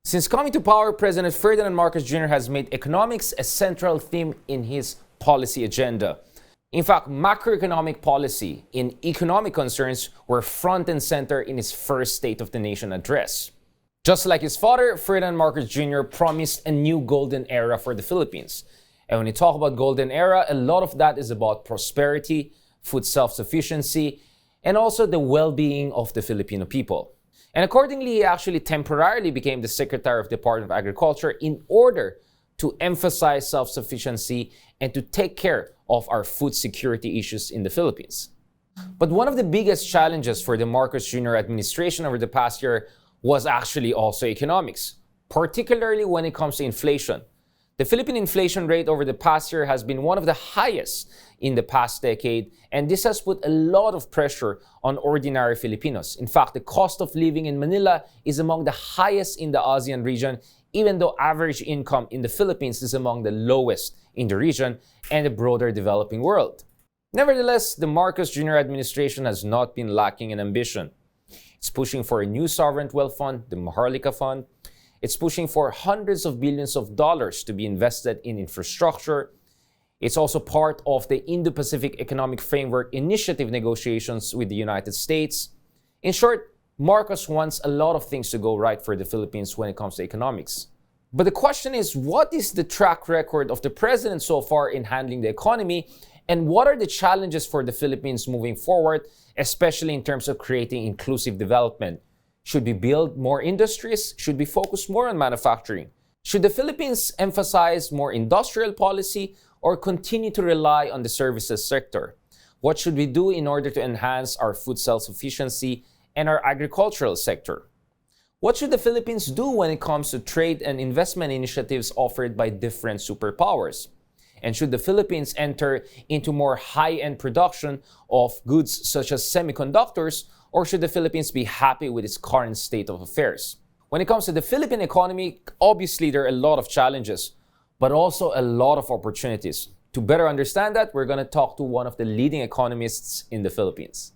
Since coming to power, President Ferdinand Marcos Jr. has made economics a central theme in his policy agenda. In fact, macroeconomic policy and economic concerns were front and center in his first State of the Nation address. Just like his father, Ferdinand Marcos Jr. promised a new golden era for the Philippines. And when you talk about golden era, a lot of that is about prosperity, food self-sufficiency, and also the well-being of the Filipino people. And accordingly, he actually temporarily became the Secretary of the Department of Agriculture in order to emphasize self-sufficiency and to take care of our food security issues in the Philippines. But one of the biggest challenges for the Marcos Jr. administration over the past year was actually also economics, particularly when it comes to inflation. The Philippine inflation rate over the past year has been one of the highest in the past decade, and this has put a lot of pressure on ordinary Filipinos. In fact, the cost of living in Manila is among the highest in the ASEAN region, even though average income in the Philippines is among the lowest in the region and the broader developing world. Nevertheless, the Marcos Jr. administration has not been lacking in ambition. It's pushing for a new sovereign wealth fund, the Maharlika Fund. It's pushing for hundreds of billions of dollars to be invested in infrastructure. It's also part of the Indo-Pacific Economic Framework Initiative negotiations with the United States. In short, Marcos wants a lot of things to go right for the Philippines when it comes to economics. But the question is, what is the track record of the president so far in handling the economy? And what are the challenges for the Philippines moving forward, especially in terms of creating inclusive development? Should we build more industries? Should we focus more on manufacturing? Should the Philippines emphasize more industrial policy or continue to rely on the services sector? What should we do in order to enhance our food self-sufficiency and our agricultural sector? What should the Philippines do when it comes to trade and investment initiatives offered by different superpowers? And should the Philippines enter into more high-end production of goods such as semiconductors, or should the Philippines be happy with its current state of affairs? When it comes to the Philippine economy, obviously there are a lot of challenges, but also a lot of opportunities. To better understand that, we're going to talk to one of the leading economists in the Philippines.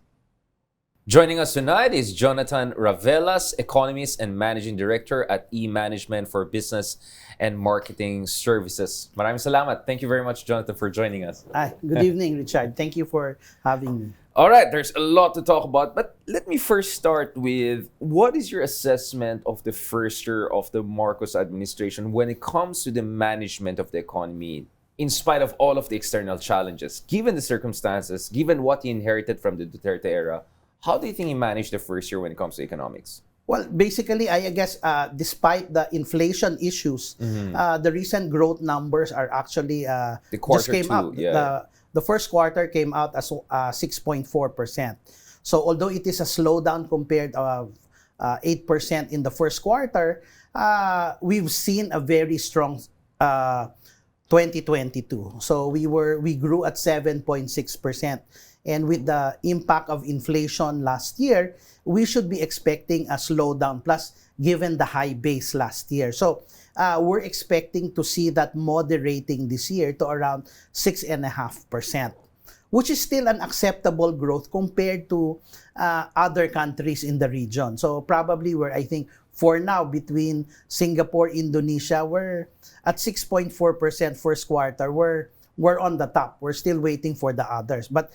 Joining us tonight is Jonathan Ravelas, economist and managing director at E-Management for Business and Marketing Services. Maraming salamat. Thank you very much, Jonathan, for joining us. Hi, good evening, Richard. Thank you for having me. All right, there's a lot to talk about, but let me first start with, what is your assessment of the first year of the Marcos administration when it comes to the management of the economy, in spite of all of the external challenges? Given the circumstances, given what he inherited from the Duterte era, how do you think he managed the first year when it comes to economics? Well, basically, I guess despite the inflation issues, the recent growth numbers are actually the quarter just came two, out. yeah. The first quarter came out as 6.4%. So although it is a slowdown compared to 8% in the first quarter, we've seen a very strong 2022. So we grew at 7.6%. And with the impact of inflation last year, we should be expecting a slowdown, plus given the high base last year. So we're expecting to see that moderating this year to around 6.5%, which is still an acceptable growth compared to other countries in the region. So probably I think for now, between Singapore, Indonesia, we're at 6.4% first quarter. We're on the top. We're still waiting for the others. But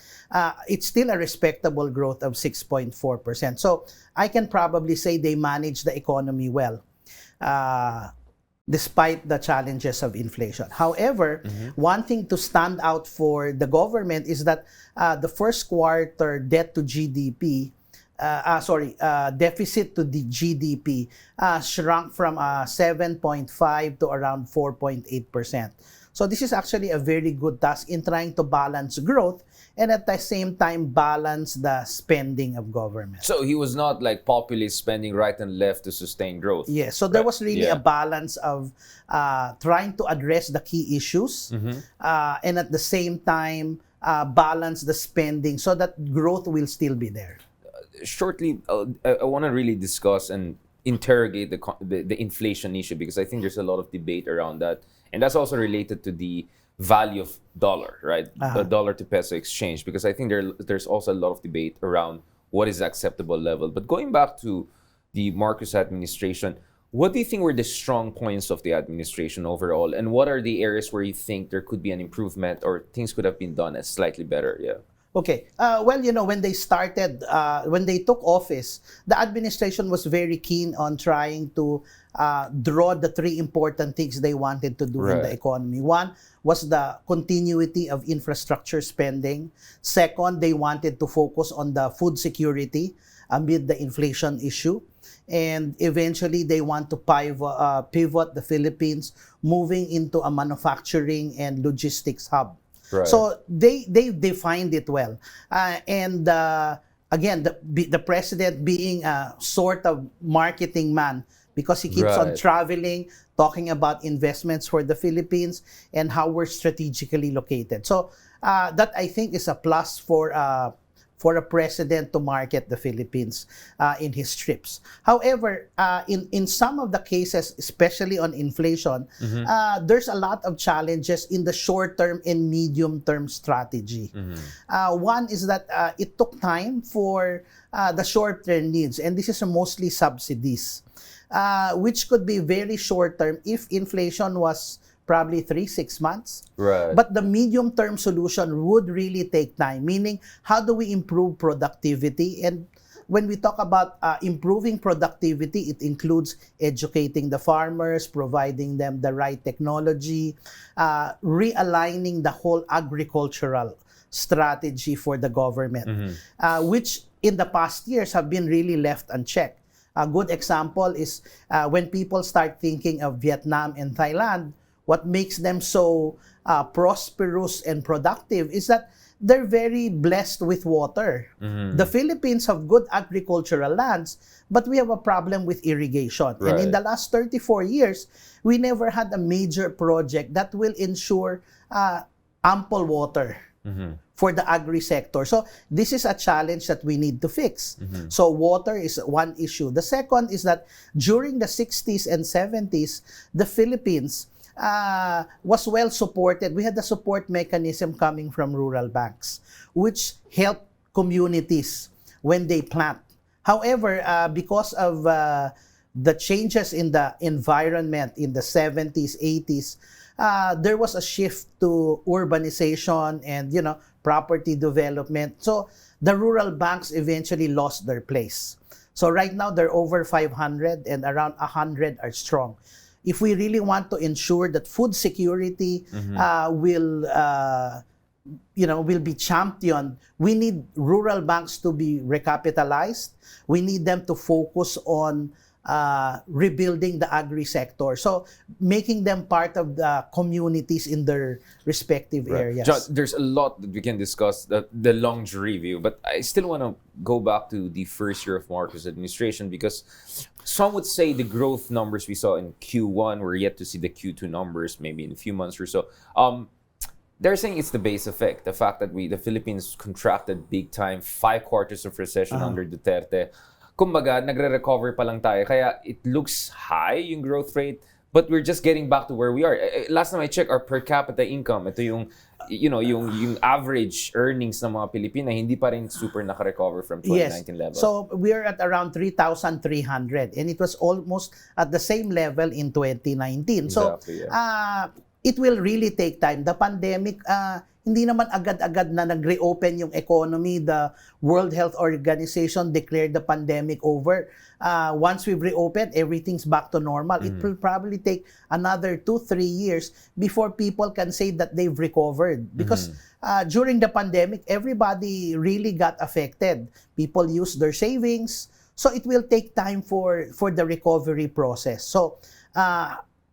it's still a respectable growth of 6.4%. So I can probably say they manage the economy well, despite the challenges of inflation. However, one thing to stand out for the government is that the first quarter debt to GDP, deficit to the GDP shrunk from 7.5 to around 4.8%. So this is actually a very good task in trying to balance growth and at the same time balance the spending of government. So he was not like populist spending right and left to sustain growth. Yes, so there was really a balance of trying to address the key issues and at the same time balance the spending so that growth will still be there. Shortly, I want to really discuss and interrogate the inflation issue, because I think there's a lot of debate around that. And that's also related to the value of dollar, right? The dollar to peso exchange, because I think there's also a lot of debate around what is the acceptable level. But going back to the Marcos administration, What do you think were the strong points of the administration overall, and what are the areas where you think there could be an improvement or things could have been done as slightly better? Yeah. Okay. Well, when they started, when they took office, the administration was very keen on trying to draw the three important things they wanted to do in the economy. One was the continuity of infrastructure spending. Second, they wanted to focus on the food security amid the inflation issue. And eventually, they want to pivot the Philippines, moving into a manufacturing and logistics hub. Right. So they defined it well, and again, the president being a sort of marketing man, because he keeps on traveling, talking about investments for the Philippines and how we're strategically located. So that, I think, is a plus for a president to market the Philippines in his trips. However, in some of the cases, especially on inflation, there's a lot of challenges in the short-term and medium-term strategy. One is that it took time for the short-term needs, and this is mostly subsidies, which could be very short-term if inflation was probably 3-6 months. Right. But the medium-term solution would really take time, meaning how do we improve productivity? And when we talk about improving productivity, it includes educating the farmers, providing them the right technology, realigning the whole agricultural strategy for the government, which in the past years have been really left unchecked. A good example is when people start thinking of Vietnam and Thailand, what makes them so prosperous and productive is that they're very blessed with water. The Philippines have good agricultural lands, but we have a problem with irrigation. Right. And in the last 34 years, we never had a major project that will ensure ample water for the agri-sector. So this is a challenge that we need to fix. So water is one issue. The second is that during the 60s and 70s, the Philippines was well supported. We had the support mechanism coming from rural banks, which helped communities when they plant. However, because of the changes in the environment in the 70s, 80s, there was a shift to urbanization and property development. So the rural banks eventually lost their place. So right now they're over 500 and around 100 are strong. If we really want to ensure that food security will be championed, we need rural banks to be recapitalized. We need them to focus on rebuilding the agri-sector. So making them part of the communities in their respective areas. John, there's a lot that we can discuss, the long-jury view, but I still want to go back to the first year of Marcos' administration, because some would say the growth numbers we saw in Q1, we're yet to see the Q2 numbers, maybe in a few months or so. They're saying it's the base effect, the fact that the Philippines contracted big time, 5 quarters of recession under Duterte. Kumbaga, nagre-recover pa lang tayo. Kaya it looks high, yung growth rate, but we're just getting back to where we are. Last time I checked, our per capita income, ito yung average earnings ng mga Pilipina, hindi pa rin super naka-recover from 2019 levels. So we're at around 3,300, and it was almost at the same level in 2019. Exactly, so it will really take time. The pandemic, hindi naman agad-agad na nag-reopen yung economy. The World Health Organization declared the pandemic over. Once we've reopened, everything's back to normal. It will probably take another 2-3 years before people can say that they've recovered. Because during the pandemic, everybody really got affected. People used their savings. So it will take time for the recovery process. So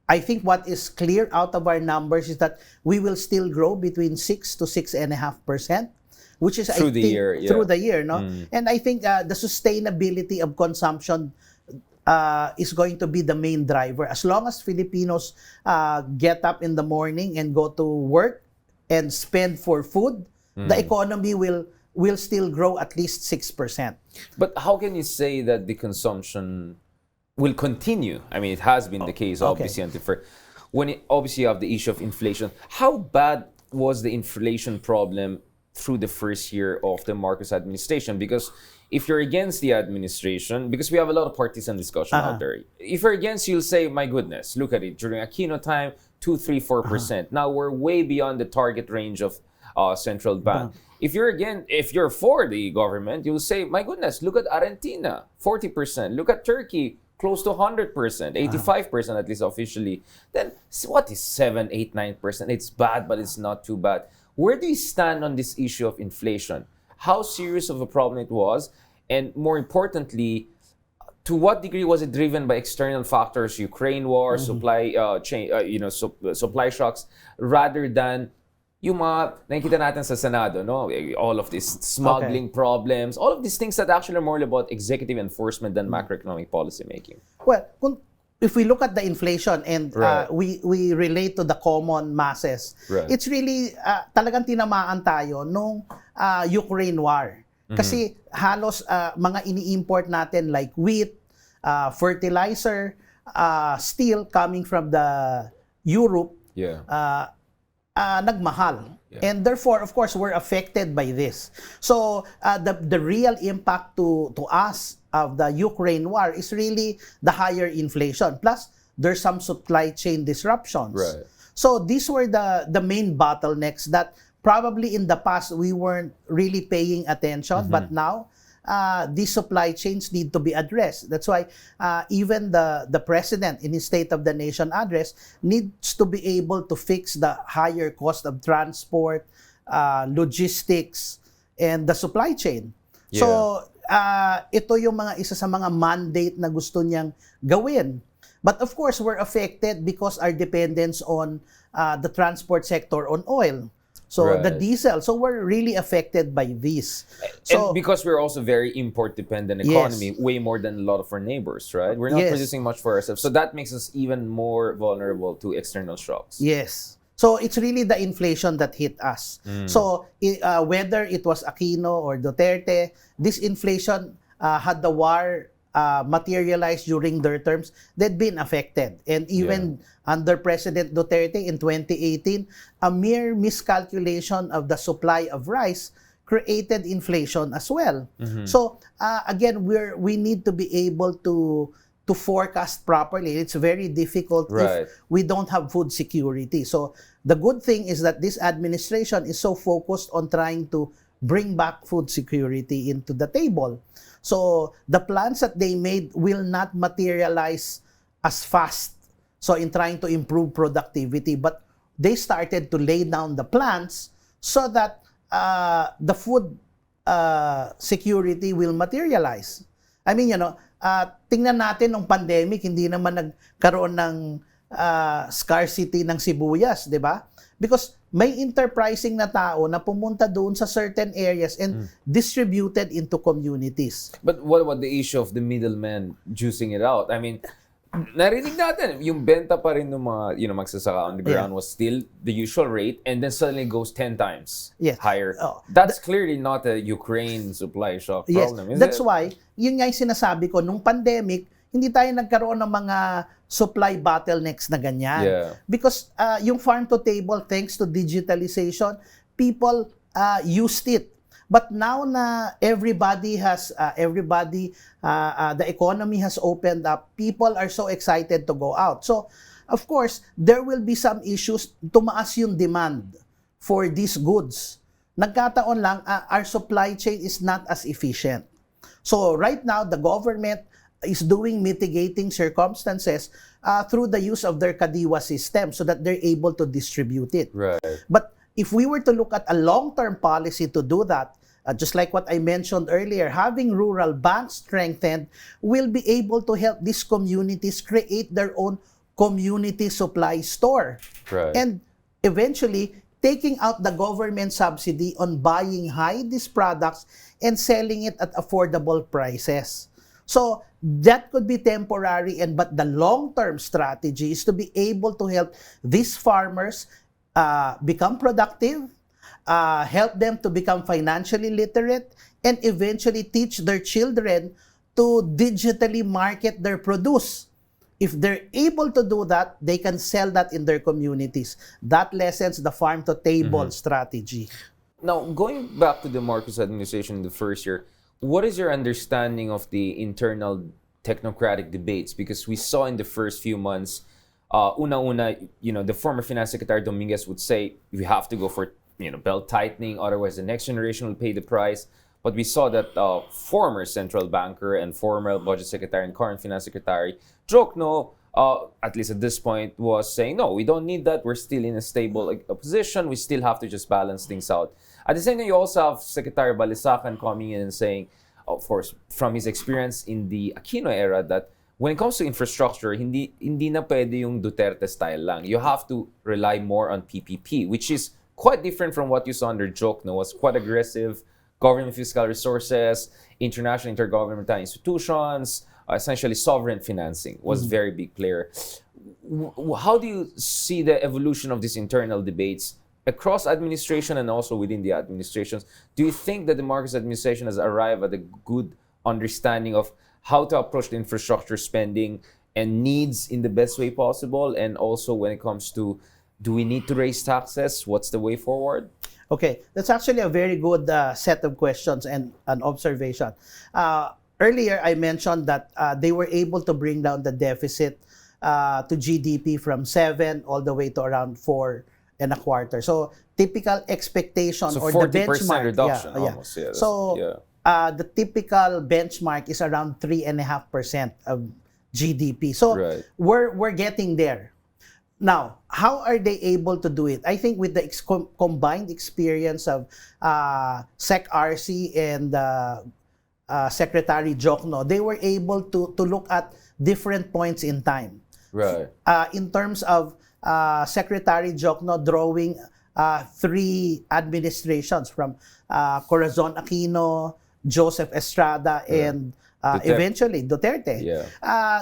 I think what is clear out of our numbers is that we will still grow between 6 to 6.5%, which is through the year, no? And I think the sustainability of consumption is going to be the main driver. As long as Filipinos get up in the morning and go to work and spend for food, the economy will still grow at least 6%. But how can you say that the consumption will continue? I mean, it has been the case, obviously, until when obviously you have the issue of inflation. How bad was the inflation problem through the first year of the Marcos administration. Because if you're against the administration, because we have a lot of partisan discussion out there, if you're against, you'll say, my goodness, look at it. During Aquino time, 2, 3, 4%. Now we're way beyond the target range of central bank. If you're for the government, you'll say, my goodness, look at Argentina, 40%. Look at Turkey, close to 100%, 85% at least officially. Then what is 7, 8, 9%? It's bad, but it's not too bad. Where do you stand on this issue of inflation? How serious of a problem it was? And more importantly, to what degree was it driven by external factors, Ukraine war, supply chain, supply shocks, rather than yung mga nakikita natin sa Senado, no? All of these smuggling problems, all of these things that actually are more about executive enforcement than macroeconomic policy making. Well, if we look at the inflation and we relate to the common masses, it's really talagang tinamaan tayo nung Ukraine war. Kasi halos mga ini-import natin like wheat, fertilizer, steel coming from the Europe, nagmahal. And therefore, of course, we're affected by this. So the real impact to us of the Ukraine war is really the higher inflation. Plus, there's some supply chain disruptions. So these were the main bottlenecks that probably in the past we weren't really paying attention, but now these supply chains need to be addressed. That's why even the president in his State of the Nation address needs to be able to fix the higher cost of transport, logistics, and the supply chain. So ito yung isa sa mga mandate na gusto niyang gawin. But of course, we're affected because our dependence on the transport sector on oil. So the diesel. So we're really affected by this. So, and because we're also very import-dependent economy, way more than a lot of our neighbors, right? We're not producing much for ourselves. So that makes us even more vulnerable to external shocks. Yes. So it's really the inflation that hit us. So whether it was Aquino or Duterte, this inflation had the war materialized during their terms, they'd been affected. And even under President Duterte in 2018, a mere miscalculation of the supply of rice created inflation as well. So again, we need to be able to forecast properly. It's very difficult if we don't have food security. So the good thing is that this administration is so focused on trying to bring back food security into the table. So the plans that they made will not materialize as fast. So in trying to improve productivity, but they started to lay down the plans so that the food security will materialize. I mean, tingnan natin nung pandemic, hindi naman nagkaroon ng scarcity ng sibuyas, di ba? Because may enterprising na tao na pumunta doon sa certain areas and distributed into communities. But what about the issue of the middlemen juicing it out? I mean, narinig natin, yung benta pa rin ng mga magsasaka on the ground was still the usual rate and then suddenly goes 10 times higher. That's clearly not a Ukraine supply shock problem, is that's it? why, yun nga yung sinasabi ko, nung pandemic, hindi tayo nagkaroon ng mga supply bottlenecks na ganyan. Because yung farm to table, thanks to digitalization, people used it. But now na everybody the economy has opened up, people are so excited to go out. So, of course, there will be some issues, tumaas yung demand for these goods. Nagkataon lang, our supply chain is not as efficient. So, right now, the government is doing mitigating circumstances through the use of their kadiwa system so that they're able to distribute it. But if we were to look at a long-term policy to do that, just like what I mentioned earlier, having rural banks strengthened will be able to help these communities create their own community supply store. And eventually, taking out the government subsidy on buying these products and selling it at affordable prices. So that could be temporary, but the long-term strategy is to be able to help these farmers become productive, help them to become financially literate, and eventually teach their children to digitally market their produce. If they're able to do that, they can sell that in their communities. That lessens the farm-to-table strategy. Now, going back to the Marcos administration in the first year, what is your understanding of the internal technocratic debates? Because we saw in the first few months, una-una, the former Finance Secretary Dominguez would say we have to go for belt tightening, otherwise the next generation will pay the price. But we saw that former central banker and former budget secretary and current finance secretary Jokno, at least at this point, was saying, no, we don't need that. We're still in a stable position. We still have to just balance things out. At the same time, you also have Secretary Balisacan coming in and saying, of course, from his experience in the Aquino era, that when it comes to infrastructure, hindi na pwede yung Duterte style lang. You have to rely more on PPP, which is quite different from what you saw under Jokno. It was quite aggressive. Government fiscal resources, international intergovernmental institutions, essentially sovereign financing was very big player. How do you see the evolution of these internal debates across administration and also within the administrations? Do you think that the Marcos administration has arrived at a good understanding of how to approach the infrastructure spending and needs in the best way possible? And also when it comes to, do we need to raise taxes? What's the way forward? Okay, that's actually a very good set of questions and an observation. Earlier, I mentioned that they were able to bring down the deficit to GDP from 7 all the way to around 4.25. So typical expectation, So or 40% the benchmark reduction almost. Yeah, so the typical benchmark is around 3.5% of GDP. So Right. we're getting there. Now, how are they able to do it? I think with the combined experience of Sec RC and Secretary Jokno, they were able to look at different points in time. Right. In terms of Secretary Jokno drawing 3 administrations from Corazon Aquino, Joseph Estrada, and eventually Duterte. Yeah.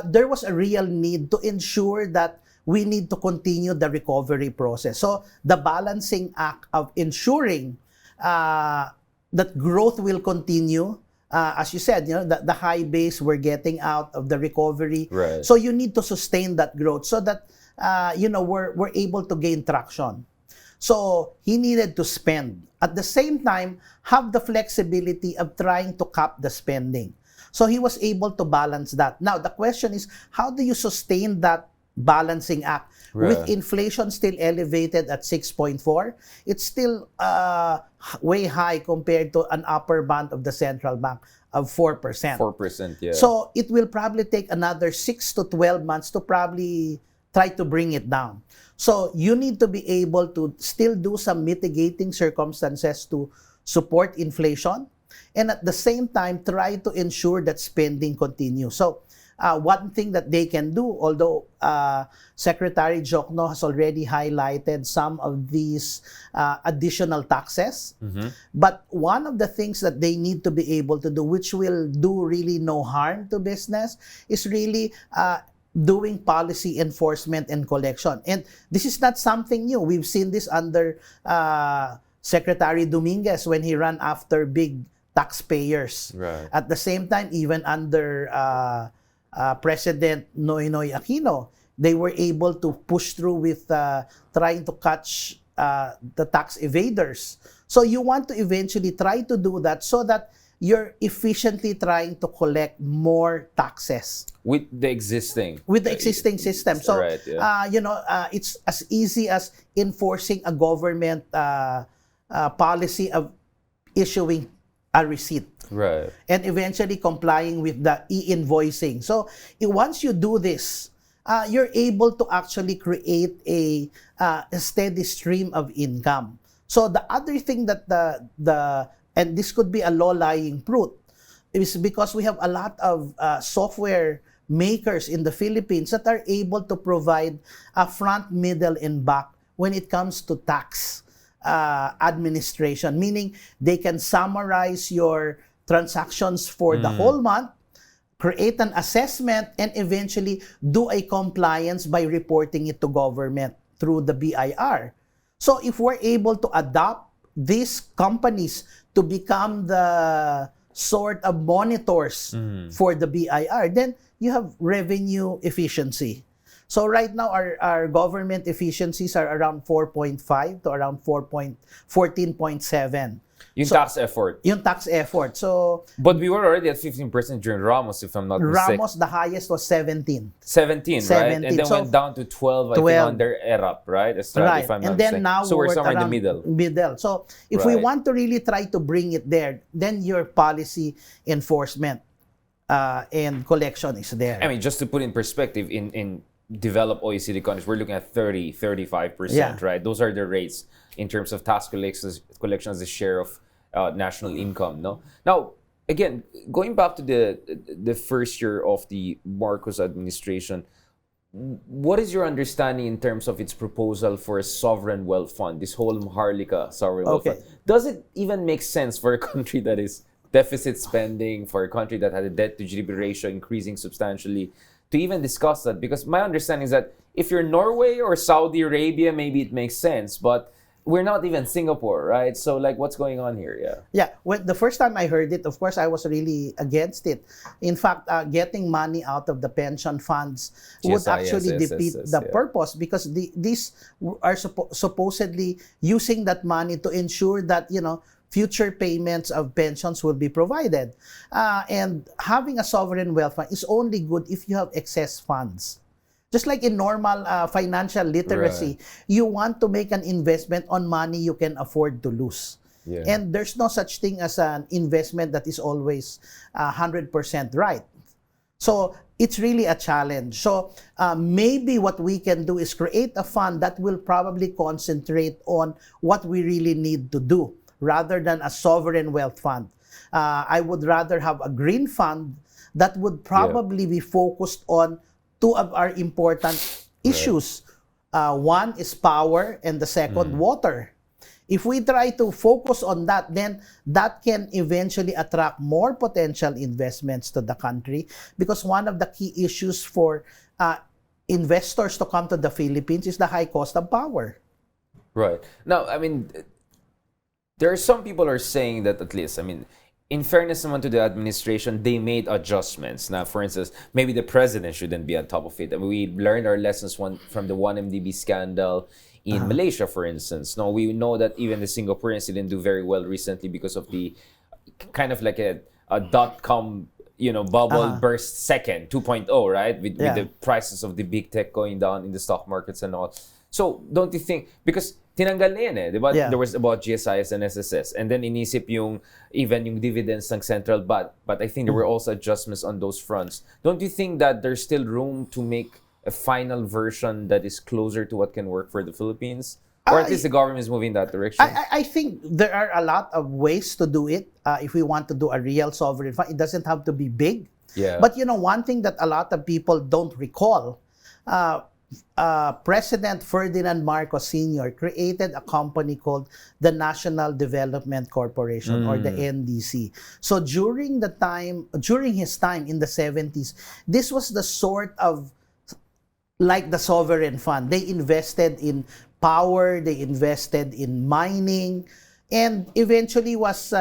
There was a real need to ensure that we need to continue the recovery process. So the balancing act of ensuring that growth will continue, as you said, the high base, we're getting out of the recovery. Right. So you need to sustain that growth so that we're able to gain traction. So he needed to spend. At the same time, have the flexibility of trying to cap the spending. So he was able to balance that. Now the question is, how do you sustain that balancing act with inflation still elevated at 6.4? It's still way high compared to an upper band of the central bank of 4%. 4%, yeah. So it will probably take another 6 to 12 months to probably try to bring it down. So you need to be able to still do some mitigating circumstances to support inflation, and at the same time try to ensure that spending continues. So one thing that they can do, although Secretary Jokno has already highlighted some of these additional taxes, but one of the things that they need to be able to do, which will do really no harm to business, is really doing policy enforcement and collection. And this is not something new. We've seen this under Secretary Dominguez when he ran after big taxpayers. Right. At the same time, even under President Noynoy Aquino, they were able to push through with trying to catch the tax evaders. So you want to eventually try to do that so that you're efficiently trying to collect more taxes With the existing system. So right, yeah. it's as easy as enforcing a government policy of issuing a receipt. Right. And eventually complying with the e-invoicing. So once you do this, you're able to actually create a steady stream of income. So the other thing that and this could be a low-lying fruit, is because we have a lot of software makers in the Philippines that are able to provide a front, middle, and back when it comes to tax administration, meaning they can summarize your transactions for the whole month, create an assessment, and eventually do a compliance by reporting it to government through the BIR. So if we're able to adopt these companies to become the sort of monitors for the BIR, then you have revenue efficiency. So right now, our government efficiencies are around 4.5 to around 14.7. Yung So, tax effort. yung tax effort. So, But we were already at 15% during Ramos, if I'm not mistaken. Ramos, the highest was 17. 17, right? And then So, went down to 12, I think, 12. under ERAP, right? Estrada, Right. if I'm And not then mistaken. now So we're at somewhere in the around middle. So if we Right. want to really try to bring it there, then your policy enforcement and collection is there. I mean, just to put in perspective, in developed OECD countries, we're looking at 30, 35%, Yeah. right? Those are the rates in terms of tax collection as a share of national income, no? Now, again, going back to the first year of the Marcos administration, what is your understanding in terms of its proposal for a sovereign wealth fund, this whole Maharlika sovereign wealth Okay. fund? Does it even make sense for a country that is deficit spending, for a country that had a debt to GDP ratio increasing substantially, to even discuss that? Because my understanding is that if you're Norway or Saudi Arabia, maybe it makes sense, but we're not even Singapore, right? So, like, what's going on here? Yeah. Yeah, when the first time I heard it, of course, I was really against it. In fact, getting money out of the pension funds would GSI, actually yes, defeat yes, the yeah. purpose, because these are supposedly using that money to ensure that, future payments of pensions will be provided. And having a sovereign wealth fund is only good if you have excess funds. Just like in normal financial literacy, you want to make an investment on money you can afford to lose. Yeah. And there's no such thing as an investment that is always 100% right. So it's really a challenge. So maybe what we can do is create a fund that will probably concentrate on what we really need to do, rather than a sovereign wealth fund. I would rather have a green fund that would probably be focused on two of our important issues. One is power, and the second, water. If we try to focus on that, then that can eventually attract more potential investments to the country, because one of the key issues for investors to come to the Philippines is the high cost of power. Right. Now, I mean, there are some people are saying that, at least, I mean, in fairness naman to the administration, they made adjustments. Now, for instance, maybe the president shouldn't be on top of it. I mean, we learned our lessons from the 1MDB scandal in Malaysia, for instance. Now, we know that even the Singaporeans didn't do very well recently because of the kind of like a dot-com bubble burst second, 2.0, right? With the prices of the big tech going down in the stock markets and all. So, don't you think, because tinanggal na yan eh, di ba? Yeah. There was about GSIS and SSS, and then inisip even yung dividends ng central bank, but I think there were also adjustments on those fronts. Don't you think that there's still room to make a final version that is closer to what can work for the Philippines? Or at least the government is moving in that direction? I think there are a lot of ways to do it. If we want to do a real sovereign fund, it doesn't have to be big. Yeah. But one thing that a lot of people don't recall, President Ferdinand Marcos Sr. created a company called the National Development Corporation, or the NDC. So during his time in the 70s, this was the sort of like the sovereign fund. They invested in power, they invested in mining, and eventually was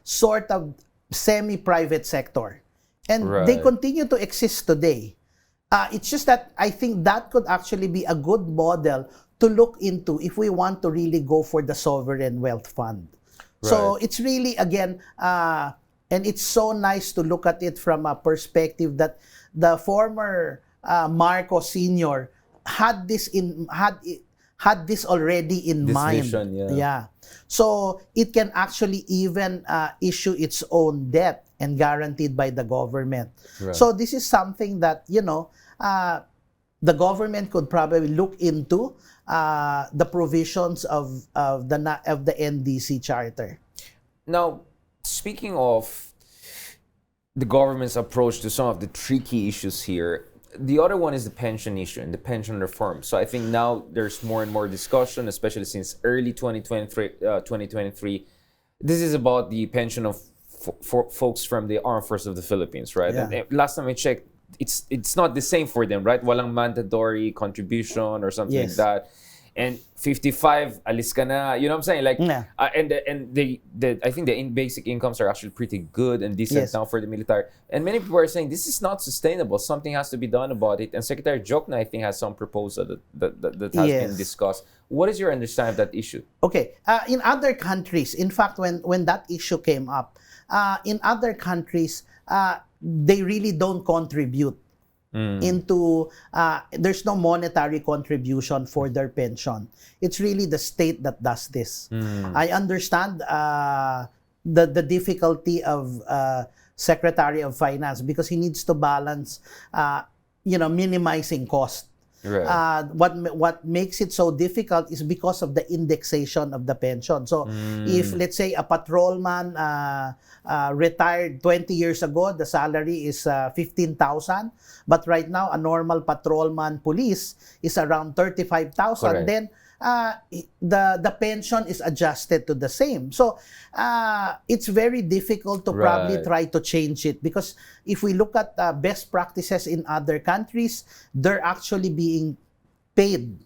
sort of semi-private sector. And they continue to exist today. It's just that I think that could actually be a good model to look into if we want to really go for the sovereign wealth fund. So it's really, again, and it's so nice to look at it from a perspective that the former Marcos Sr. had this already in mind. Vision, Yeah. So it can actually even issue its own debt and guaranteed by the government. So this is something that, the government could probably look into the provisions of the NDC charter. Now, speaking of the government's approach to some of the tricky issues here, the other one is the pension issue and the pension reform. So I think now there's more and more discussion, especially since early 2023. This is about the pension of folks from the armed forces of the Philippines, right? Yeah. And last time I checked, it's not the same for them, right? Walang mandatory contribution or something like that. and 55, alis ka na. You know what I'm saying? Like, Yeah. I think the basic incomes are actually pretty good and decent Yes. now for the military. And many people are saying this is not sustainable. Something has to be done about it. And Secretary Jokna, I think, has some proposal that has Yes. been discussed. What is your understanding of that issue? Okay. In other countries, in fact, when that issue came up, in other countries, they really don't contribute into, there's no monetary contribution for their pension. It's really the state that does this. I understand the difficulty of Secretary of Finance because he needs to balance, minimizing cost. Right. What makes it so difficult is because of the indexation of the pension. So if, let's say, a patrolman retired 20 years ago, the salary is 15,000, but right now a normal patrolman police is around 35,000, Correct. then the pension is adjusted to the same. So it's very difficult to probably Right. try to change it because if we look at best practices in other countries, they're actually being paid.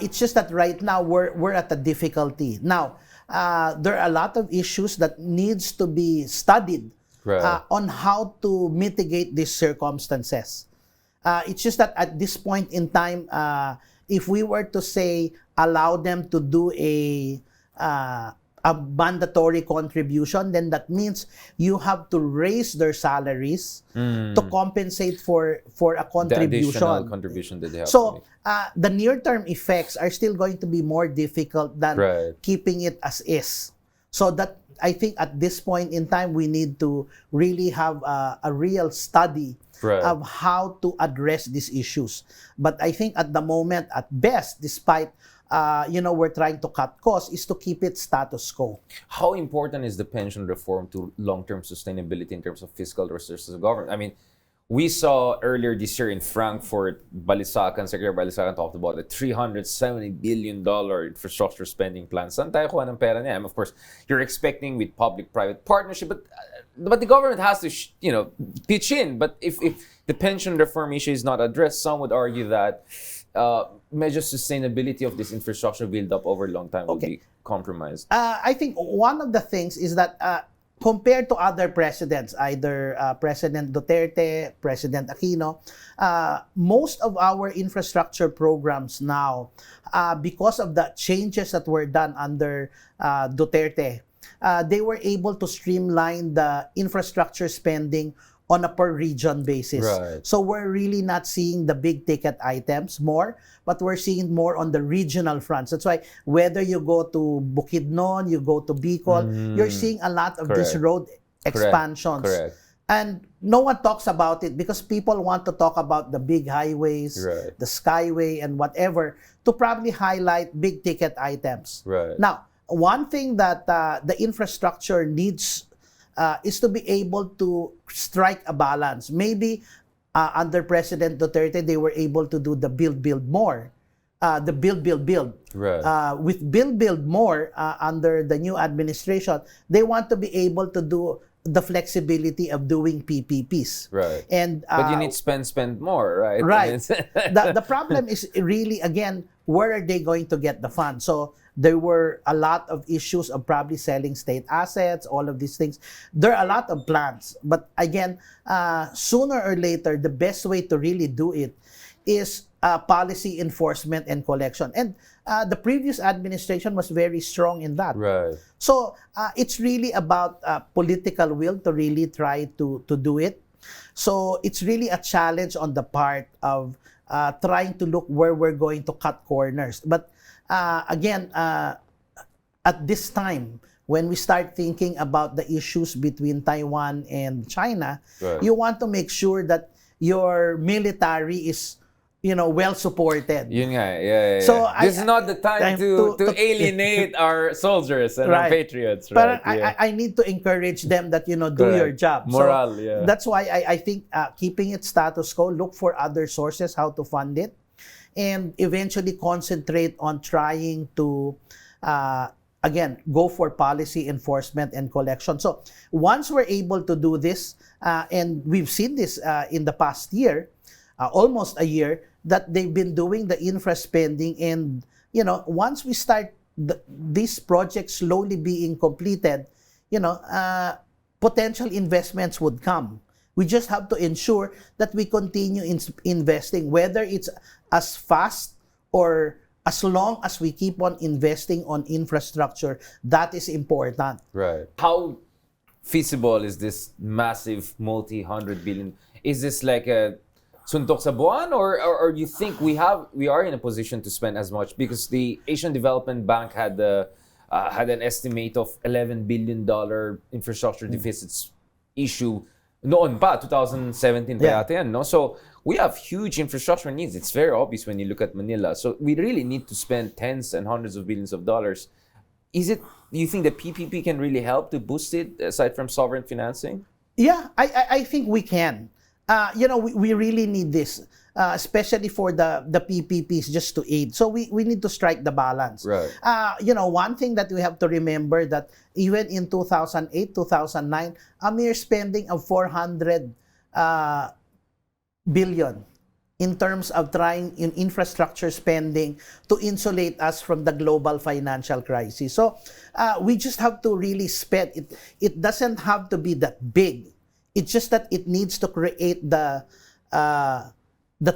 It's just that right now we're at a difficulty. Now, there are a lot of issues that needs to be studied Right. on how to mitigate these circumstances. It's just that at this point in time, if we were to say allow them to do a mandatory contribution, then that means you have to raise their salaries to compensate for a The contribution. additional contribution that they have to So make. the near-term effects are still going to be more difficult than Right. keeping it as is. So that I think at this point in time, we need to really have a real study Right. of how to address these issues. But I think at the moment, at best, despite we're trying to cut costs, is to keep it status quo. How important is the pension reform to long-term sustainability in terms of fiscal resources of government? I mean, we saw earlier this year in Frankfurt, Secretary Balisacan talked about a $370 billion infrastructure spending plan. Saan tayo kuha ng pera niya? And of course, you're expecting with public-private partnership, but the government has to, pitch in. But if the pension reform issue is not addressed, some would argue that major sustainability of this infrastructure build up over a long time will be compromised. I think one of the things is that compared to other presidents, either President Duterte, President Aquino, most of our infrastructure programs now, because of the changes that were done under Duterte, they were able to streamline the infrastructure spending on a per region basis. Right. So we're really not seeing the big ticket items more, but we're seeing more on the regional fronts. That's why whether you go to Bukidnon, you go to Bicol, you're seeing a lot of these Correct. road expansions. Correct. And no one talks about it because people want to talk about the big highways, Right. the skyway, and whatever to probably highlight big ticket items. Right. Now, one thing that the infrastructure needs is to be able to strike a balance. Maybe under President Duterte, they were able to do the build more, the build. Right. With build more under the new administration, they want to be able to do the flexibility of doing PPPs. Right. And But you need spend more, right? right. The problem is really, again, where are they going to get the funds? So there were a lot of issues of probably selling state assets, all of these things. There are a lot of plans. But again, sooner or later, the best way to really do it is policy enforcement and collection. And the previous administration was very strong in that. Right. So it's really about political will to really try to do it. So it's really a challenge on the part of trying to look where we're going to cut corners. But again, at this time, when we start thinking about the issues between Taiwan and China, Right. you want to make sure that your military is, well supported. Yun nga, yeah. So this is not the time to to- alienate our soldiers and our Right. patriots, But right? Yeah. I need to encourage them that, do Correct. your job. Morale, so yeah. That's why I think keeping it status quo, look for other sources how to fund it, and eventually concentrate on trying to, again, go for policy enforcement and collection. So once we're able to do this, and we've seen this in the past year, almost a year, that they've been doing the infra spending and once we start these projects slowly being completed, potential investments would come. We just have to ensure that we continue investing, whether it's as fast or as long as we keep on investing on infrastructure. That is important. Right. How feasible is this massive multi-hundred billion? Is this like a suntok sa buwan, or you think we are in a position to spend as much? Because the Asian Development Bank had an estimate of $11 billion infrastructure deficits issue noon pa, 2017 pa yata yan, no? So we have huge infrastructure needs. It's very obvious when you look at Manila. So we really need to spend tens and hundreds of billions of dollars. Do you think that PPP can really help to boost it, aside from sovereign financing? Yeah, I think we can. We really need this, especially for the PPPs, just to aid. So we need to strike the balance. Right. One thing that we have to remember, that even in 2008, 2009, a mere spending of 400 billion in terms of trying in infrastructure spending to insulate us from the global financial crisis. So we just have to really spend it. It doesn't have to be that big. It's just that it needs to create the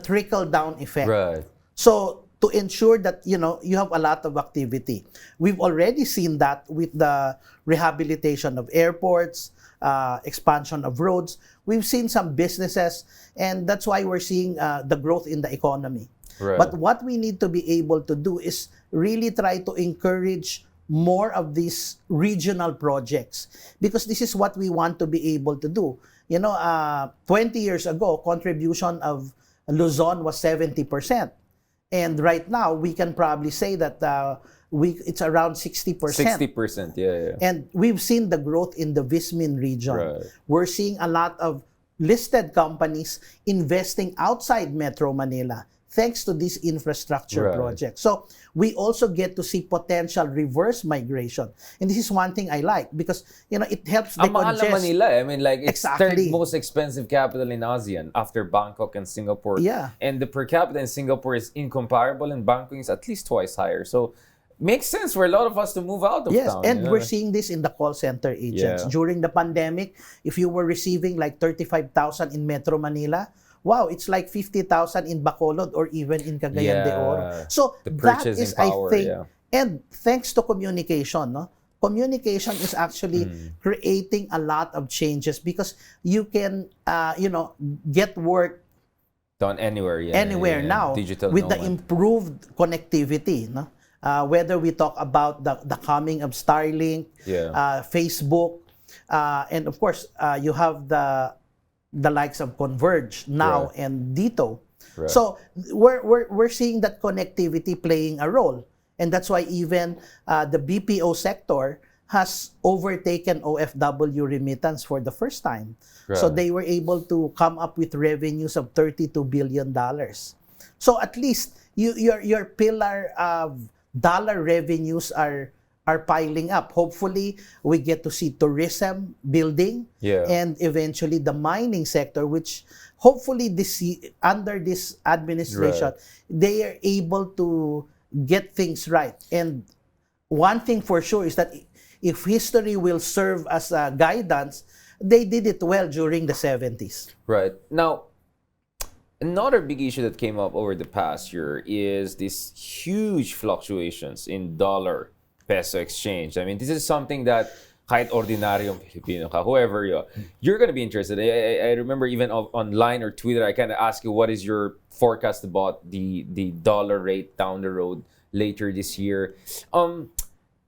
trickle down effect. Right. So to ensure that you have a lot of activity. We've already seen that with the rehabilitation of airports, expansion of roads. We've seen some businesses, and that's why we're seeing the growth in the economy. Right. But what we need to be able to do is really try to encourage more of these regional projects, because this is what we want to be able to do. 20 years ago, contribution of Luzon was 70%. And right now, we can probably say that it's around 60%. 60%, yeah. And we've seen the growth in the Vismin region. Right. We're seeing a lot of listed companies investing outside Metro Manila, thanks to this infrastructure project. So we also get to see potential reverse migration. And this is one thing I like, because it helps Ang mahal decongest. ng Manila. I mean, like, it's Exactly. third most expensive capital in ASEAN after Bangkok and Singapore. Yeah. And the per capita in Singapore is incomparable, and Bangkok is at least twice higher. So makes sense for a lot of us to move out of town. And we're seeing this in the call center agents. Yeah. During the pandemic, if you were receiving like 35,000 in Metro Manila, wow, it's like 50,000 in Bacolod or even in Cagayan de Oro. So the that purchasing is, power, I think, and thanks to communication, no? Communication is actually creating a lot of changes, because you can, get work done anywhere, anywhere now Digital with the nomad. improved connectivity, no? Whether we talk about the coming of Starlink, Facebook, and of course, you have the likes of Converge now and Dito. Right. So we're seeing that connectivity playing a role. And that's why even the BPO sector has overtaken OFW remittance for the first time. Right. So they were able to come up with revenues of $32 billion. So at least your pillar of dollar revenues are piling up. Hopefully, we get to see tourism building, and eventually the mining sector, which hopefully under this administration, they are able to get things right. And one thing for sure is that if history will serve as a guidance, they did it well during the 70s. Right. Now, another big issue that came up over the past year is these huge fluctuations in dollar peso exchange. I mean, this is something that kahit ordinaryong Filipino ka, whoever you're going to be interested. I remember even online or Twitter, I kind of ask you, what is your forecast about the dollar rate down the road later this year?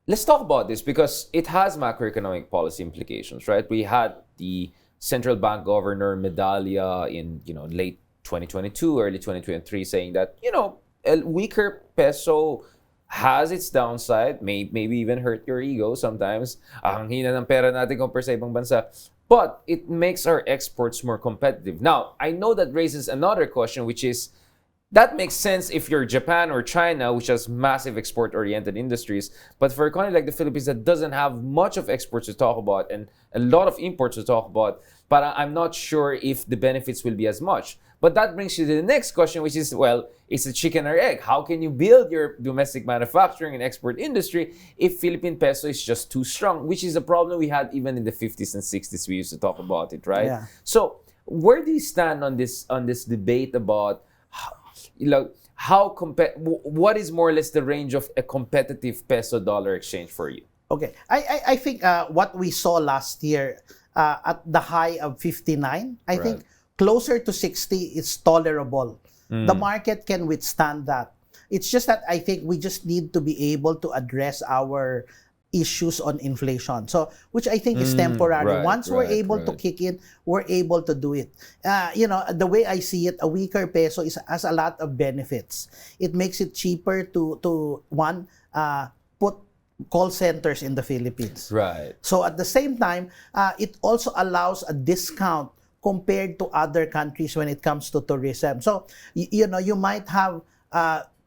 Let's talk about this, because it has macroeconomic policy implications, right? We had the central bank governor Medalla in late 2022, early 2023, saying that a weaker peso has its downside, maybe even hurt your ego sometimes. Ang hina ng pera natin compare sa ibang bansa. But it makes our exports more competitive. Now, I know that raises another question, which is, that makes sense if you're Japan or China, which has massive export-oriented industries. But for a country like the Philippines that doesn't have much of exports to talk about and a lot of imports to talk about, but I'm not sure if the benefits will be as much. But that brings you to the next question, which is, well, it's a chicken or egg. How can you build your domestic manufacturing and export industry if Philippine peso is just too strong, which is a problem we had even in the 50s and 60s. We used to talk about it, right? Yeah. So where do you stand on this debate about what is more or less the range of a competitive peso dollar exchange for you? Okay, I think what we saw last year at the high of 59, I Right. think closer to 60 is tolerable. The market can withstand that. It's just that I think we just need to be able to address our issues on inflation. So, which I think is temporary. right, Once we're right, able to right. kick in, we're able to do it. The way I see it, a weaker peso has a lot of benefits. It makes it cheaper to put call centers in the Philippines. Right. So at the same time, it also allows a discount compared to other countries when it comes to tourism. So, you might have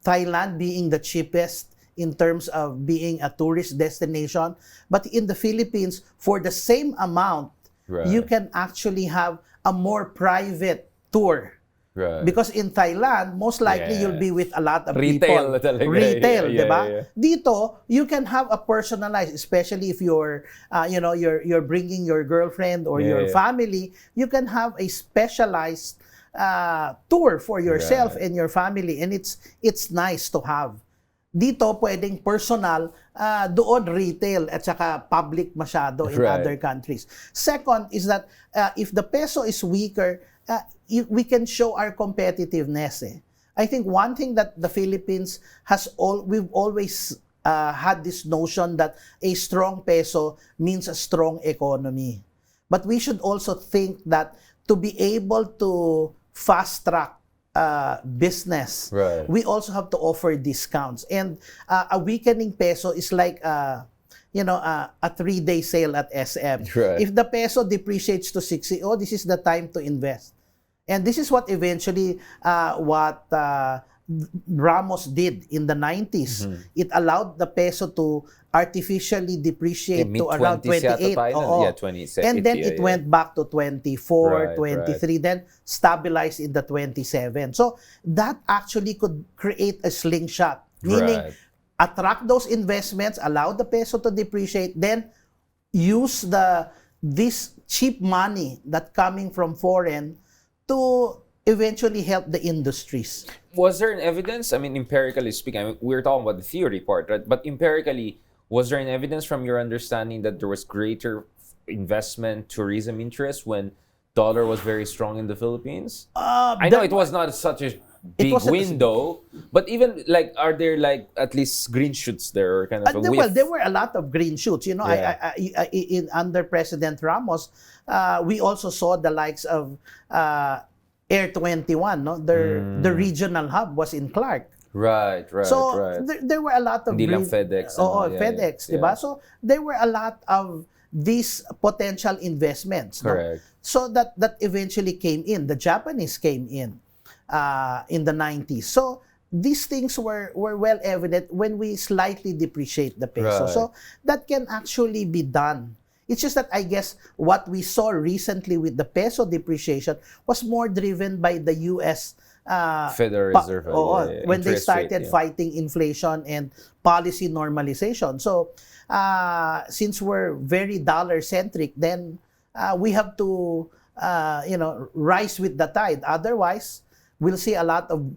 Thailand being the cheapest in terms of being a tourist destination, but in the Philippines, for the same amount, Right. you can actually have a more private tour. Right. Because in Thailand, most likely you'll be with a lot of Retail people. talaga. Retail, Yeah, di ba? yeah. Dito, you can have a personalized, especially if you're bringing your girlfriend or your Yeah. family, you can have a specialized tour for yourself Right. and your family, and it's nice to have. Dito, pwedeng personal, doon retail at saka public masyado in Right. other countries. Second is that if the peso is weaker, we can show our competitiveness. I think one thing that the Philippines we've always had this notion that a strong peso means a strong economy. But we should also think that to be able to fast track business, Right. we also have to offer discounts. And a weakening peso is like a 3-day sale at SM. Right. If the peso depreciates to 60, this is the time to invest. And this is what eventually Ramos did in the 90s. It allowed the peso to artificially depreciate to around 28. 28. Yeah, 27. And then it went back to 24, Right, 23, then stabilized in the 27. So that actually could create a slingshot, meaning Right. attract those investments, allow the peso to depreciate, then use this cheap money that coming from foreign to eventually help the industries. Was there an evidence? I mean, empirically speaking, we're talking about the theory part, right? But empirically, was there an evidence from your understanding that there was greater investment, tourism interest when dollar was very strong in the Philippines? I know it was not such a big window, but even are there at least green shoots there, or kind of a whiff? Well, there were a lot of green shoots. Yeah. Under President Ramos, we also saw the likes of Air 21. No, the regional hub was in Clark. Right. So right. there were a lot of Hindi lang FedEx. FedEx, yeah. diba? So there were a lot of these potential investments. Correct. No? So that eventually came in. The Japanese came in the 90s. So these things were well evident when we slightly depreciate the peso. Right. So that can actually be done. It's just that I guess what we saw recently with the peso depreciation was more driven by the U.S. Federal Reserve. When they interest rate, started fighting inflation and policy normalization. So since we're very dollar-centric, then we have to rise with the tide. Otherwise, we'll see a lot of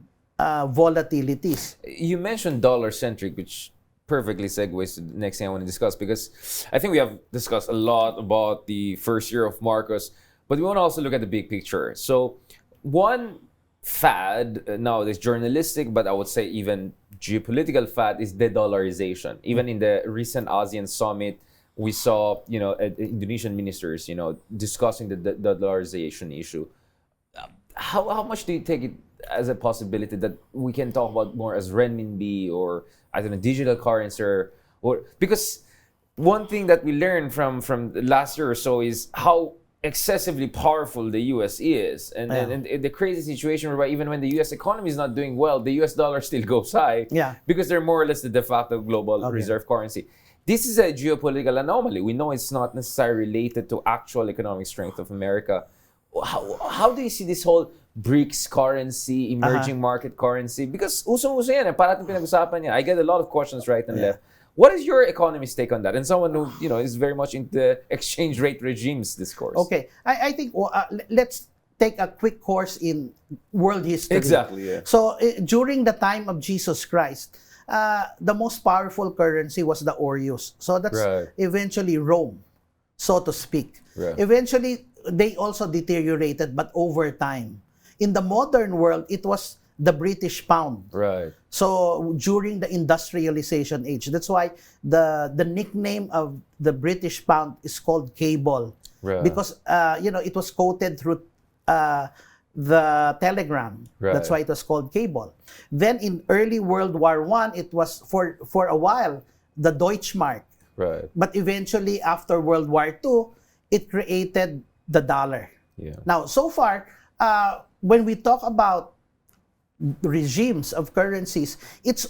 volatilities. You mentioned dollar-centric, which perfectly segues to the next thing I want to discuss, because I think we have discussed a lot about the first year of Marcos, but we want to also look at the big picture. So one fad nowadays, journalistic, but I would say even geopolitical fad, is de-dollarization. Even in the recent ASEAN summit, we saw Indonesian ministers discussing the dollarization issue. How much do you take it as a possibility that we can talk about more as renminbi, or I don't know, digital currency, or because one thing that we learned from last year or so is how excessively powerful the US is, and the crazy situation whereby even when the US economy is not doing well, the US dollar still goes high, because they're more or less the de facto global reserve currency. This is a geopolitical anomaly. We know it's not necessarily related to actual economic strength of America. How do you see this whole BRICS currency, emerging market currency? Because usong-uso yan, parating pinag-usapan yan. I get a lot of questions right and left. What is your economist take on that? And someone who, is very much into exchange rate regimes discourse. Okay. I think let's take a quick course in world history. Exactly, yeah. So during the time of Jesus Christ, the most powerful currency was the Orius. So that's eventually Rome, so to speak. Right. Eventually, they also deteriorated, but over time. In the modern world, it was the British pound. Right. So during the industrialization age, that's why the nickname of the British pound is called cable. Right. Because it was quoted through the telegram. Right. That's why it was called cable. Then in early World War I, it was for a while the Deutschmark. Right. But eventually after World War II, it created the dollar. Yeah. Now, so far, when we talk about regimes of currencies, it's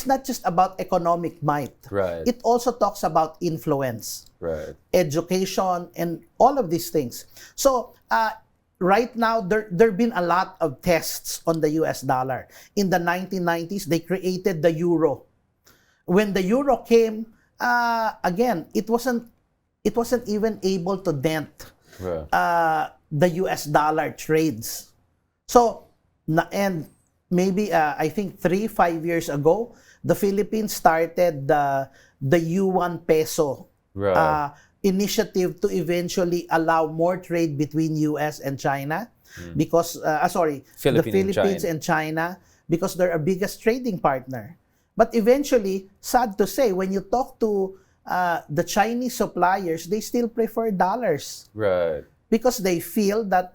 not just about economic might. Right. It also talks about influence, right, education, and all of these things. So right now, there've been a lot of tests on the US dollar. In the 1990s, they created the euro. When the euro came, again, it wasn't even able to dent the US dollar trades. So, and maybe I think 3-5 years ago, the Philippines started the Yuan Peso initiative to eventually allow more trade between US and China, because the Philippines and China, because they're our biggest trading partner. But eventually, sad to say, when you talk to the Chinese suppliers, they still prefer dollars. Right. Because they feel that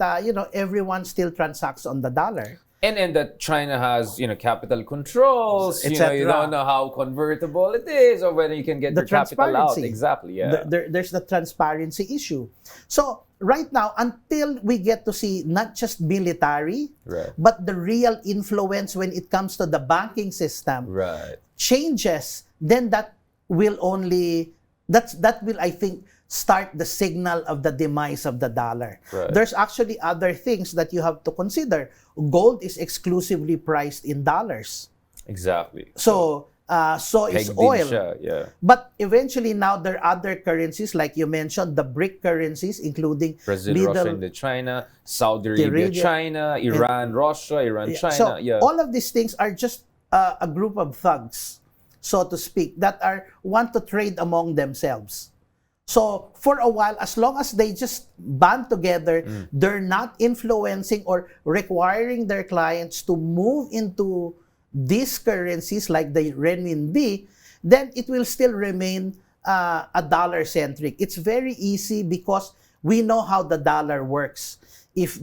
everyone still transacts on the dollar. And that China has capital controls. You don't know how convertible it is, or whether you can get the capital out. Exactly. Yeah. There's the transparency issue. So right now, until we get to see not just military, but the real influence when it comes to the banking system changes, then that will I think start the signal of the demise of the dollar. Right. There's actually other things that you have to consider. Gold is exclusively priced in dollars. Exactly. So is oil. Yeah. But eventually now there are other currencies, like you mentioned, the BRIC currencies, including Brazil, Russia, and China, Saudi Arabia, China, Iran, Russia, Iran, China. So all of these things are just a group of thugs, so to speak, that want to trade among themselves. So for a while, as long as they just band together, they're not influencing or requiring their clients to move into these currencies like the renminbi, then it will still remain a dollar-centric. It's very easy because we know how the dollar works. If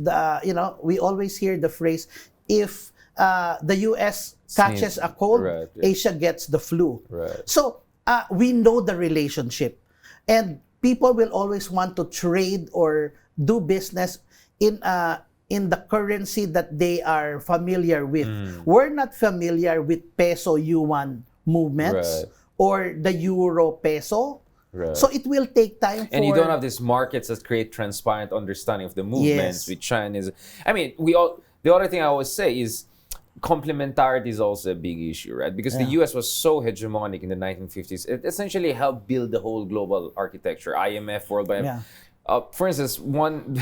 we always hear the phrase, if the US catches a cold, Asia gets the flu. Right. So we know the relationship. And people will always want to trade or do business in the currency that they are familiar with. We're not familiar with peso yuan movements or the euro peso. Right. So it will take time and you don't have these markets that create transparent understanding of the movements with Chinese. I mean, the other thing I always say is complementarity is also a big issue, right? Because the US was so hegemonic in the 1950s. It essentially helped build the whole global architecture, IMF, World Bank. For instance, one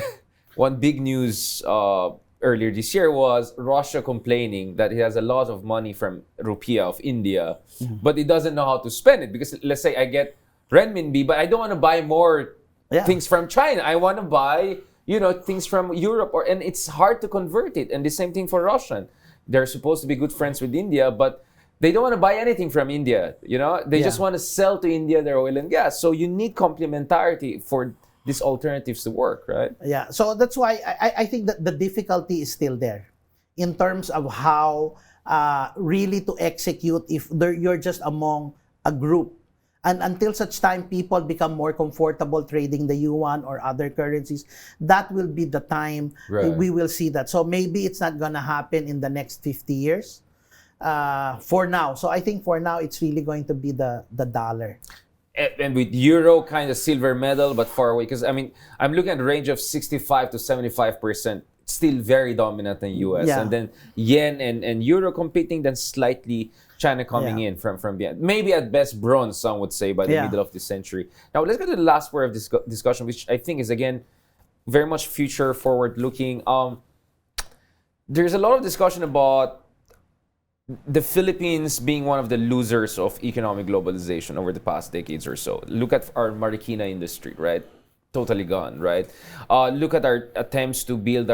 big news earlier this year was Russia complaining that it has a lot of money from rupiah of India, but it doesn't know how to spend it. Because let's say I get renminbi, but I don't want to buy more things from China. I want to buy, things from Europe, and it's hard to convert it. And the same thing for Russian. They're supposed to be good friends with India, but they don't want to buy anything from India. They just want to sell to India their oil and gas. So you need complementarity for these alternatives to work, right? Yeah. So that's why I think that the difficulty is still there in terms of how really to execute if you're just among a group. And until such time people become more comfortable trading the yuan or other currencies, that will be the time we will see that. So maybe it's not going to happen in the next 50 years for now. So I think for now, it's really going to be the dollar. And with euro kind of silver medal, but far away. Because, I mean, I'm looking at a range of 65 to 75% still very dominant in US. Yeah. And then yen and euro competing, then slightly China coming in from beyond. Maybe at best bronze, some would say, by the middle of this century. Now, let's go to the last part of this discussion, which I think is, again, very much future forward looking. There's a lot of discussion about the Philippines being one of the losers of economic globalization over the past decades or so. Look at our Marikina industry, right? Totally gone, right? Look at our attempts to build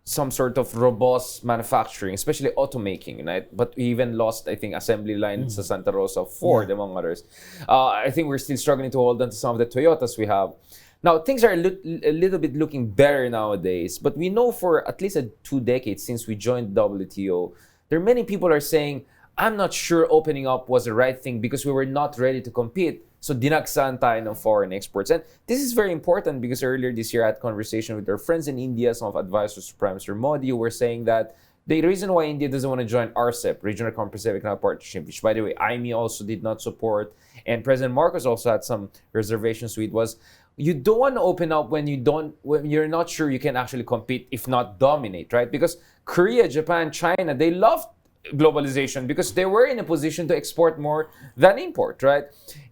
some sort of robust manufacturing, especially automaking, right? But we even lost, I think, assembly line sa Santa Rosa, Ford, among others. I think we're still struggling to hold on to some of the Toyotas we have. Now, things are a little bit looking better nowadays, but we know for at least 2 decades since we joined WTO, there are many people are saying, I'm not sure opening up was the right thing because we were not ready to compete. So dinagsan tayo ng foreign exports. And this is very important because earlier this year I had conversation with our friends in India, some of advisors to Prime Minister Modi, who were saying that the reason why India doesn't want to join RCEP, Regional Comprehensive Economic Partnership, which, by the way, IME also did not support, and President Marcos also had some reservations with, was you don't want to open up when you're not sure you can actually compete, if not dominate, right? Because Korea, Japan, China, they loved globalization because they were in a position to export more than import, right?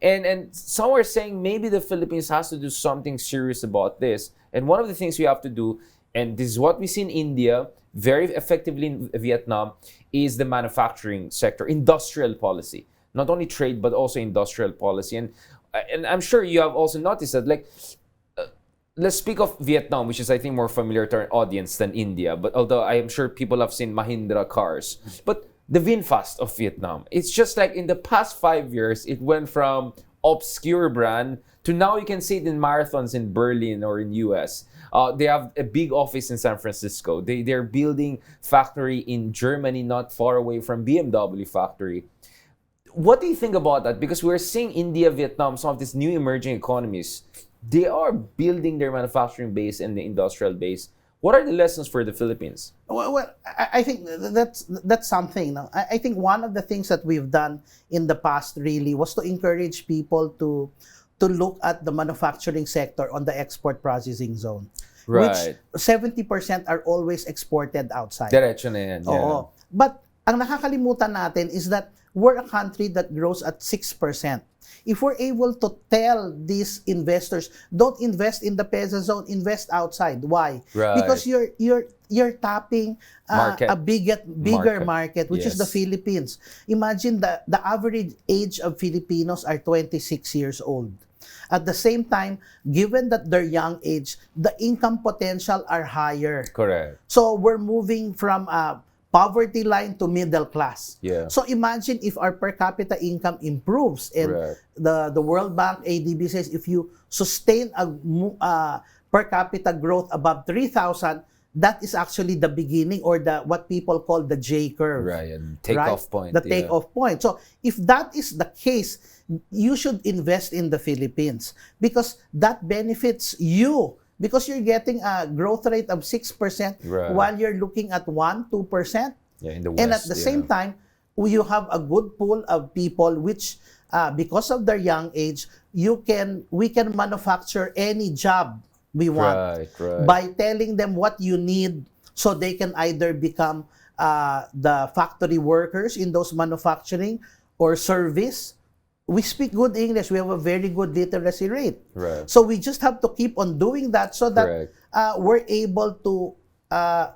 And some are saying maybe the Philippines has to do something serious about this. And one of the things we have to do, and this is what we see in India, very effectively in Vietnam, is the manufacturing sector, industrial policy. Not only trade, but also industrial policy. And I'm sure you have also noticed that, like, let's speak of Vietnam, which is, I think, more familiar to our audience than India. But although I am sure people have seen Mahindra cars. But the VinFast of Vietnam, it's just like in the past 5 years, it went from obscure brand to now you can see it in marathons in Berlin or in US. They have a big office in San Francisco. They're building factory in Germany, not far away from BMW factory. What do you think about that? Because we're seeing India, Vietnam, some of these new emerging economies, they are building their manufacturing base and the industrial base. What are the lessons for the Philippines? Well, I think that's something. No? I think one of the things that we've done in the past really was to encourage people to look at the manufacturing sector on the export processing zone. Right. Which 70% are always exported outside. Diretso na yan. Yeah. Oo. But ang nakakalimutan natin is that we're a country that grows at 6%. If we're able to tell these investors, don't invest in the Peso zone, invest outside. Why? Right. Because you're tapping a bigger market, which is the Yes. Philippines. Imagine the average age of Filipinos are 26 years old. At the same time, given that their young age, the income potential are higher. Correct. So we're moving from poverty line to middle class. Yeah. So imagine if our per capita income improves, and Right. the World Bank ADB says if you sustain a per capita growth above 3,000, that is actually the beginning, or the what people call the J curve. Right. And take-off point. The take-off point. So if that is the case, you should invest in the Philippines because that benefits you. Because you're getting a growth rate of 6% Right. while you're looking at 1-2%. Yeah, in the West. And at the same time, you have a good pool of people which, because of their young age, we can manufacture any job we want Right. by telling them what you need, so they can either become the factory workers in those manufacturing or service. We speak good English. We have a very good literacy rate. Right. So we just have to keep on doing that so that Correct. we're able to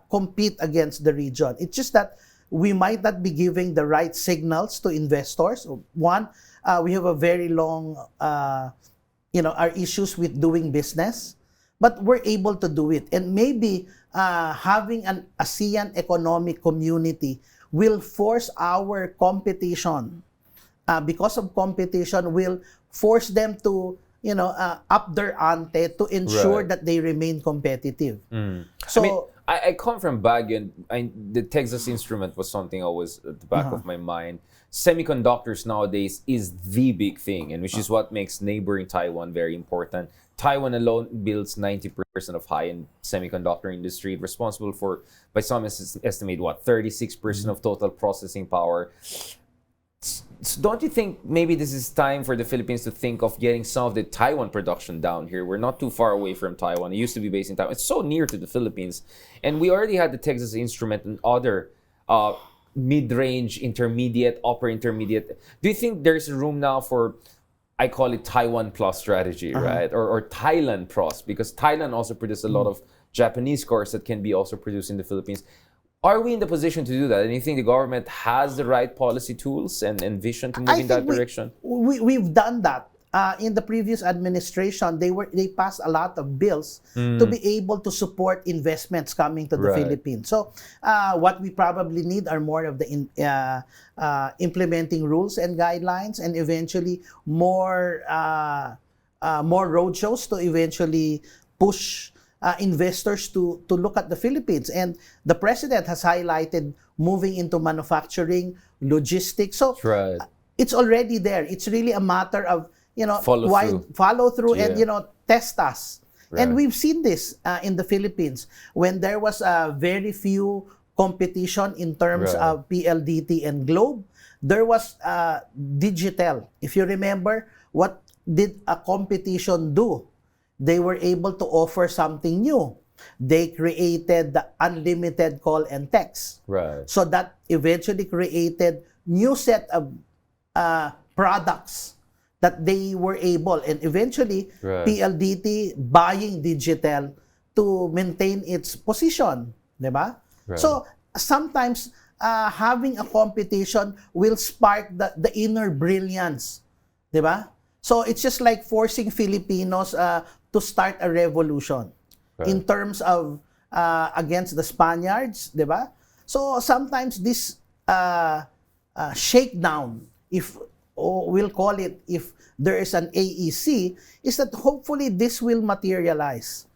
compete against the region. It's just that we might not be giving the right signals to investors. One, we have a very long, our issues with doing business, but we're able to do it. And maybe having an ASEAN economic community will force our competition. Because of competition, will force them to, up their ante to ensure Right. that they remain competitive. So I come from Baguio, and the Texas Instrument was something always at the back of my mind. Semiconductors nowadays is the big thing, and which is what makes neighboring Taiwan very important. Taiwan alone builds 90% of high-end semiconductor industry, responsible for, by some estimate, 36% of total processing power. don't you think maybe this is time for the Philippines to think of getting some of the Taiwan production down here? We're not too far away from Taiwan. It used to be based in Taiwan. It's so near to the Philippines. And we already had the Texas Instrument and other mid-range, intermediate, upper intermediate. Do you think there's room now for, I call it Taiwan Plus strategy, right? Or Thailand Plus, because Thailand also produces a lot of Japanese cars that can be also produced in the Philippines. Are we in the position to do that? And you think the government has the right policy tools and vision to move in that direction? We've done that. In the previous administration, they passed a lot of bills to be able to support investments coming to the Philippines. So what we probably need are more of the implementing rules and guidelines, and eventually more roadshows to eventually push investors to look at the Philippines. And the president has highlighted moving into manufacturing, logistics. So it's already there. It's really a matter of, follow through and, test us. And we've seen this in the Philippines when there was very few competition in terms of PLDT and Globe. There was digital. If you remember, what did a competition do? They were able to offer something new. They created the unlimited call and text. So that eventually created new set of products that they were able, and eventually PLDT buying digital to maintain its position, diba? So sometimes having a competition will spark the inner brilliance, diba? So it's just like forcing Filipinos to start a revolution in terms of against the Spaniards, diba? So sometimes this shakedown, if we'll call it, if there is an AEC, is that hopefully this will materialize.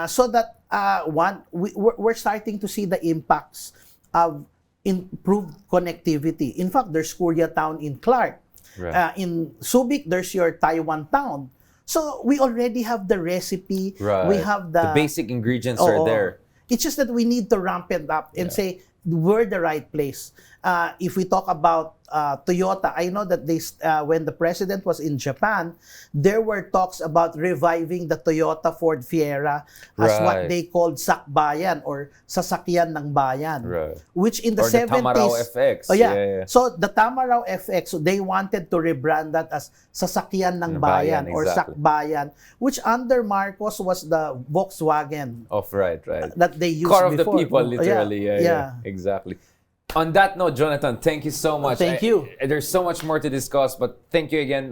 So that we're starting to see the impacts of improved connectivity. In fact, there's Koreatown in Clark. In Subic, there's your Taiwan town. So we already have the recipe. We have the basic ingredients are there. It's just that we need to ramp it up and say we're the right place. If we talk about Toyota, I know that when the president was in Japan, there were talks about reviving the Toyota Ford Fiera as what they called sakbayan or sasakyan ng bayan, which in the 70s. The Tamaraw FX. So the Tamaraw FX, so they wanted to rebrand that as sasakyan ng bayan or sakbayan, which under Marcos was the Volkswagen that they used car of before. The people, literally. Exactly. On that note, Jonathan, thank you so much. Thank you. There's so much more to discuss, but thank you again,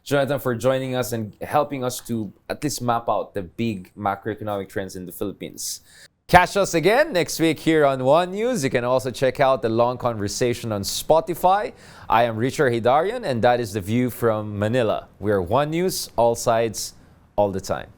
Jonathan, for joining us and helping us to at least map out the big macroeconomic trends in the Philippines. Catch us again next week here on One News. You can also check out the long conversation on Spotify. I am Richard Hidarian, and that is The View from Manila. We are One News, all sides, all the time.